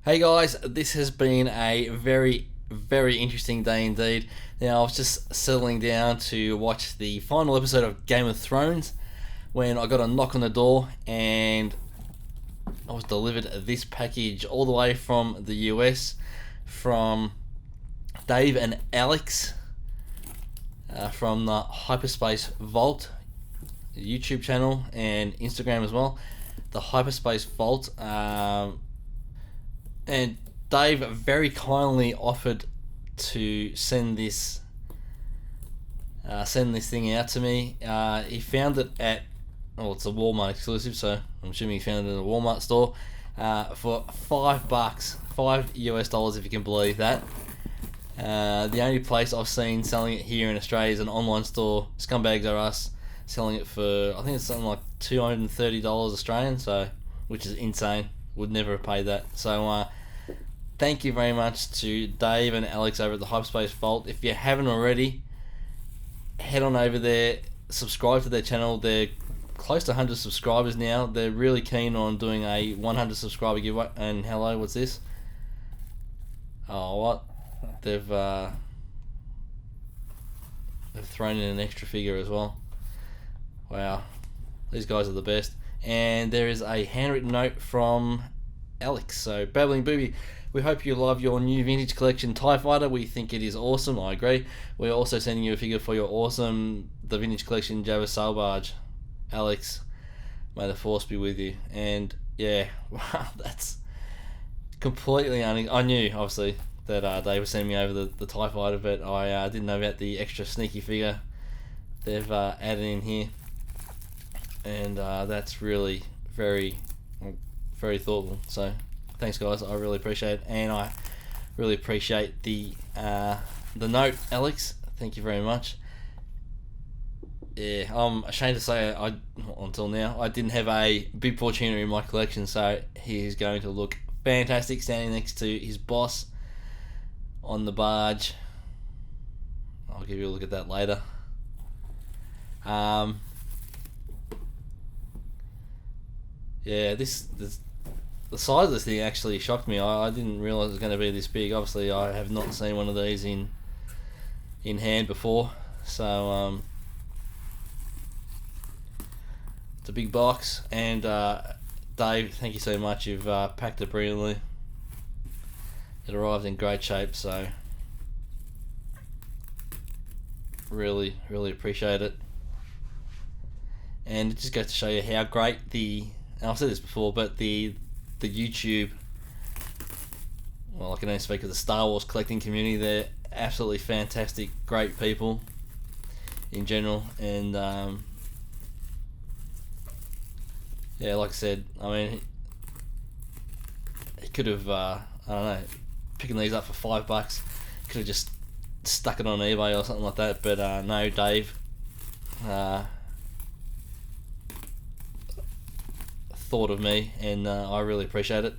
Hey guys, this has been a very interesting day indeed. Now, I was just settling down to watch the final episode of Game of Thrones when I got a knock on the door and I was delivered this package all the way from the US from Dave and Alex from the HYPERSPACE VAULT YouTube channel and Instagram as well. The HYPERSPACE VAULT. And Dave very kindly offered to send this thing out to me. He found it at, it's a Walmart exclusive, so I'm assuming he found it in a Walmart store for $5, $5 if you can believe that. The only place I've seen selling it here in Australia is an online store, Scumbags Are Us, selling it for, I think it's something like $230 Australian, so which is insane. Would never have paid that. So thank you very much to Dave and Alex over at the HYPERSPACE VAULT. If you haven't already, head on over there, subscribe to their channel. They're close to 100 subscribers now. They're really keen on doing a 100 subscriber giveaway. And hello, what's this? Oh, what? They've thrown in an extra figure as well. Wow, these guys are the best. And there is a handwritten note from Alex. So, Babbling Booby, we hope you love your new vintage collection TIE Fighter. We think it is awesome. I agree. We're also sending you a figure for your awesome the vintage collection Jabba Sail Barge. Alex, may the force be with you. And yeah, wow, that's completely I knew obviously that they were sending me over the TIE Fighter, but I didn't know about the extra sneaky figure they've added in here. And that's really very thoughtful. So thanks guys, I really appreciate it, and I really appreciate the note, Alex. Thank you very much. Yeah, I'm ashamed to say until now I didn't have a Bib Fortuna in my collection, so he's going to look fantastic standing next to his boss on the barge. I'll give you a look at that later. Yeah, the size of this thing actually shocked me. I didn't realise it was going to be this big. Obviously, I have not seen one of these in hand before. So, it's a big box. And Dave, thank you so much. You've packed it brilliantly. It arrived in great shape, so really appreciate it. And it just goes to show you how great and I've said this before, but the YouTube, well, I can only speak of the Star Wars collecting community. They're absolutely fantastic, great people in general, and yeah, like I said, I mean, he could have, I don't know, picking these up for $5, could have just stuck it on eBay or something like that, but no, Dave thought of me, and I really appreciate it.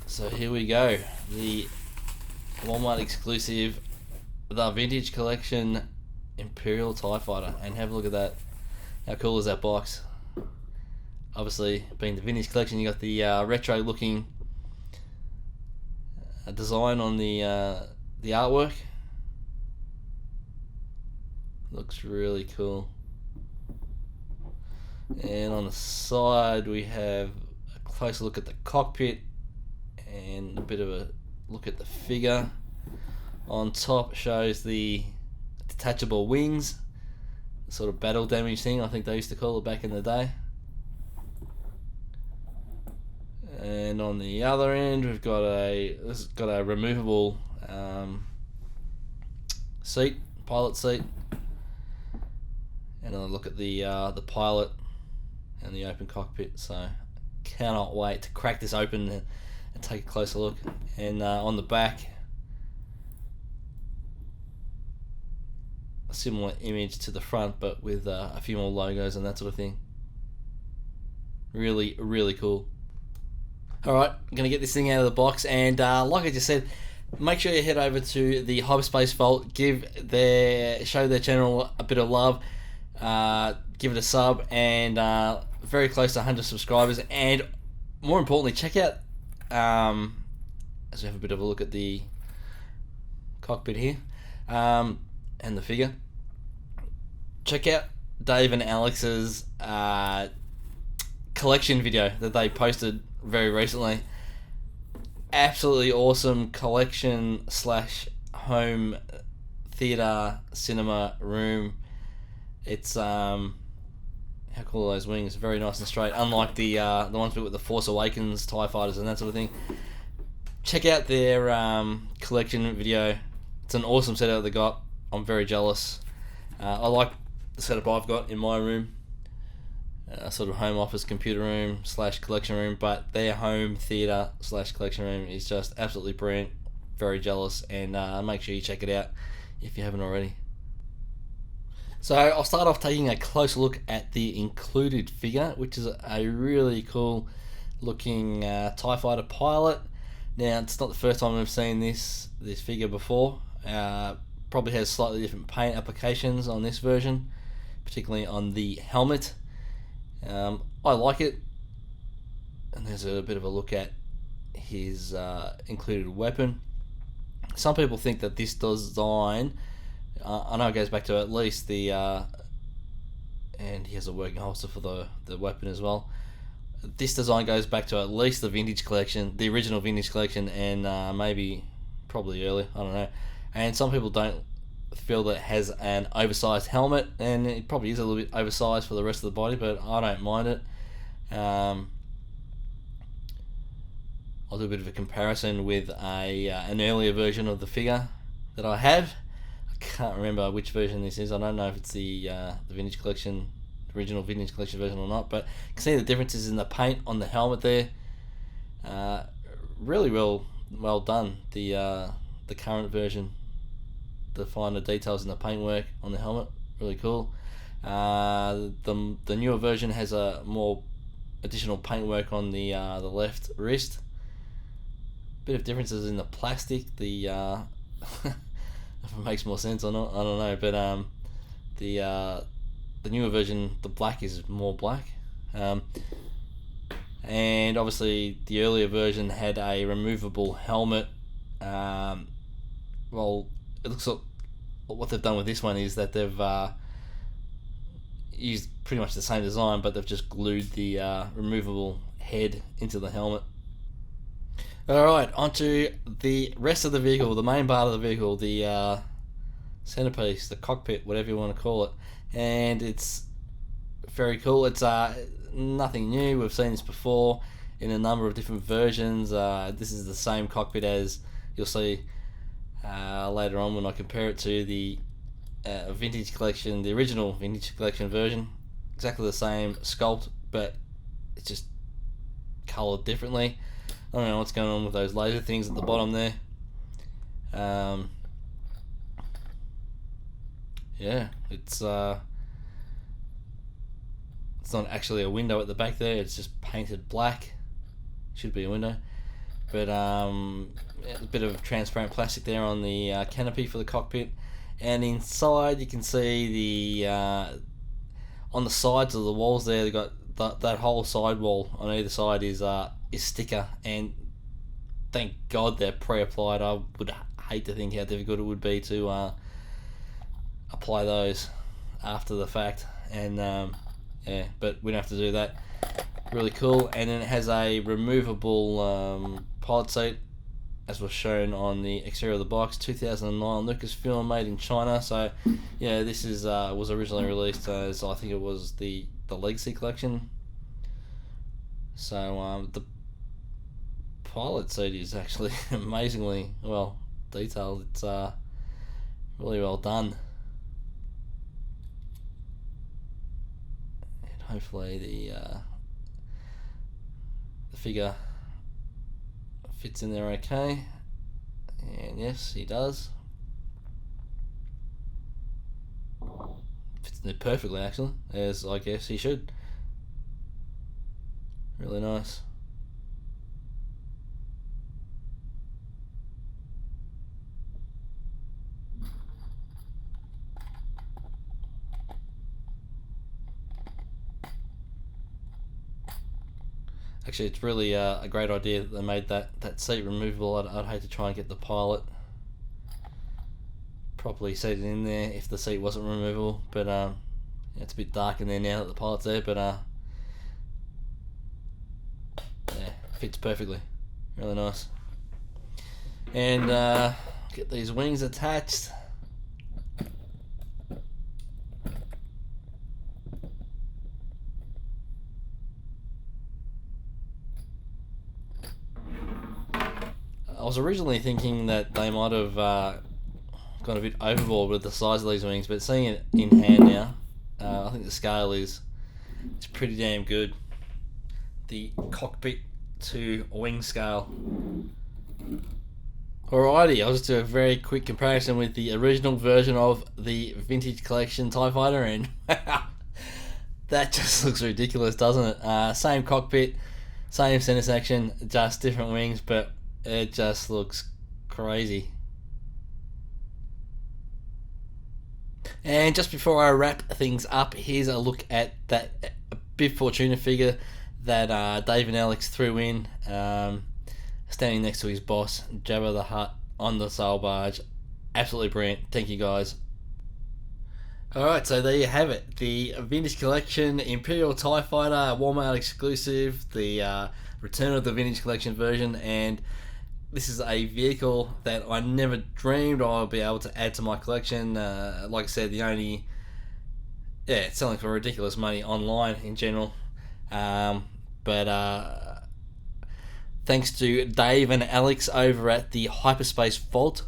So here we go, the Walmart exclusive, the vintage collection Imperial TIE Fighter, and have a look at that. How cool is that box? Obviously, being the vintage collection, you got the retro looking design on the artwork. Looks really cool. And on the side we have a closer look at the cockpit and a bit of a look at the figure. On top shows the detachable wings, the sort of battle damage thing I think they used to call it back in the day. And on the other end we've got this has got a removable seat, pilot seat. And I'll look at the pilot and the open cockpit, so cannot wait to crack this open and take a closer look. And on the back, a similar image to the front, but with a few more logos and that sort of thing. Really cool. Alright, I'm going to get this thing out of the box, and like I just said, make sure you head over to the HYPERSPACE VAULT, show their channel a bit of love, give it a sub, and very close to 100 subscribers, and more importantly, check out, as we have a bit of a look at the cockpit here, and the figure. Check out Dave and Alex's collection video that they posted very recently. Absolutely awesome collection / home theater cinema room. It's how cool are those wings? Very nice and straight, unlike the ones with the Force Awakens TIE fighters and that sort of thing. Check out their collection video. It's an awesome setup they got. I'm very jealous. I like the setup I've got in my room, sort of home office computer room / collection room, but their home theater / collection room is just absolutely brilliant. Very jealous, and make sure you check it out if you haven't already. So I'll start off taking a closer look at the included figure, which is a really cool looking TIE fighter pilot. Now, it's not the first time we've seen this figure before. Probably has slightly different paint applications on this version, particularly on the helmet. I like it. And there's a bit of a look at his included weapon. Some people think that this design, I know it goes back to at least the, and he has a working holster for the weapon as well. This design goes back to at least the vintage collection, the original vintage collection, and probably early, I don't know. And some people don't feel that it has an oversized helmet, and it probably is a little bit oversized for the rest of the body, but I don't mind it. I'll do a bit of a comparison with an earlier version of the figure that I have. I can't remember which version this is. I don't know if it's the vintage collection, original vintage collection version or not, but you can see the differences in the paint on the helmet there. Really well done. The current version, the finer details in the paintwork on the helmet, really cool. The newer version has a more additional paintwork on the left wrist. Bit of differences in the plastic. If it makes more sense or not, I don't know. But the newer version, the black is more black. And obviously the earlier version had a removable helmet. Well, it looks like what they've done with this one is that they've used pretty much the same design, but they've just glued the removable head into the helmet. Alright, onto the rest of the vehicle, the main part of the vehicle, the centerpiece, the cockpit, whatever you want to call it. And it's very cool. It's nothing new. We've seen this before in a number of different versions. This is the same cockpit as you'll see later on when I compare it to the vintage collection, the original vintage collection version. Exactly the same sculpt, but it's just coloured differently. I don't know what's going on with those laser things at the bottom there. Yeah, it's not actually a window at the back there. It's just painted black. Should be a window, but a bit of transparent plastic there on the canopy for the cockpit, and inside you can see the on the sides of the walls there. They got that whole side wall on either side is sticker, and thank God they're pre-applied. I would hate to think how difficult it would be to apply those after the fact, and yeah, but we don't have to do that. Really cool. And then it has a removable pilot seat, as was shown on the exterior of the box. 2009 Lucasfilm, made in China. So yeah, this is was originally released as, I think it was the Legacy collection. So the pilot seat is actually amazingly well detailed. It's really well done. And hopefully the figure fits in there okay. And yes, he does. Fits in there perfectly, actually, as I guess he should. Really nice. Actually, it's really a great idea that they made that seat removable. I'd hate to try and get the pilot properly seated in there if the seat wasn't removable, but it's a bit dark in there now that the pilot's there, but yeah, fits perfectly. Really nice. And get these wings attached. I was originally thinking that they might have gone a bit overboard with the size of these wings, but seeing it in hand now, I think the scale is pretty damn good. The cockpit to wing scale. Alrighty, I'll just do a very quick comparison with the original version of the Vintage Collection TIE Fighter, and that just looks ridiculous, doesn't it? Same cockpit, same center section, just different wings, but it just looks crazy. And just before I wrap things up, here's a look at that Bib Fortuna figure that Dave and Alex threw in, standing next to his boss, Jabba the Hutt, on the sail barge. Absolutely brilliant. Thank you, guys. Alright, so there you have it. The Vintage Collection Imperial TIE Fighter, Walmart exclusive, the return of the Vintage Collection version, and this is a vehicle that I never dreamed I would be able to add to my collection. Like I said, it's selling for ridiculous money online in general. But thanks to Dave and Alex over at the HYPERSPACE VAULT,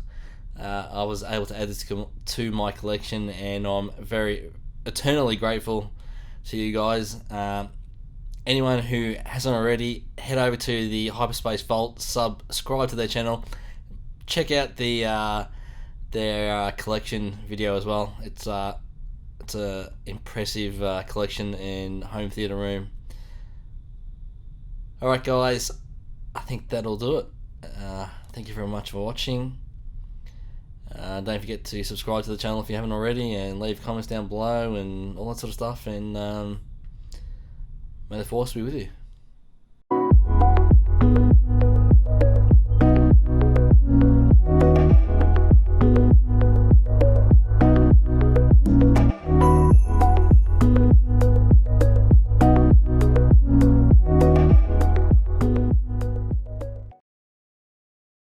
I was able to add this to my collection, and I'm very eternally grateful to you guys. Anyone who hasn't already, head over to the HYPERSPACE VAULT, subscribe to their channel, check out their collection video as well. It's a impressive collection in home theater room. Alright guys, I think that'll do it. Thank you very much for watching. Don't forget to subscribe to the channel if you haven't already, and leave comments down below and all that sort of stuff, and may the force be with you.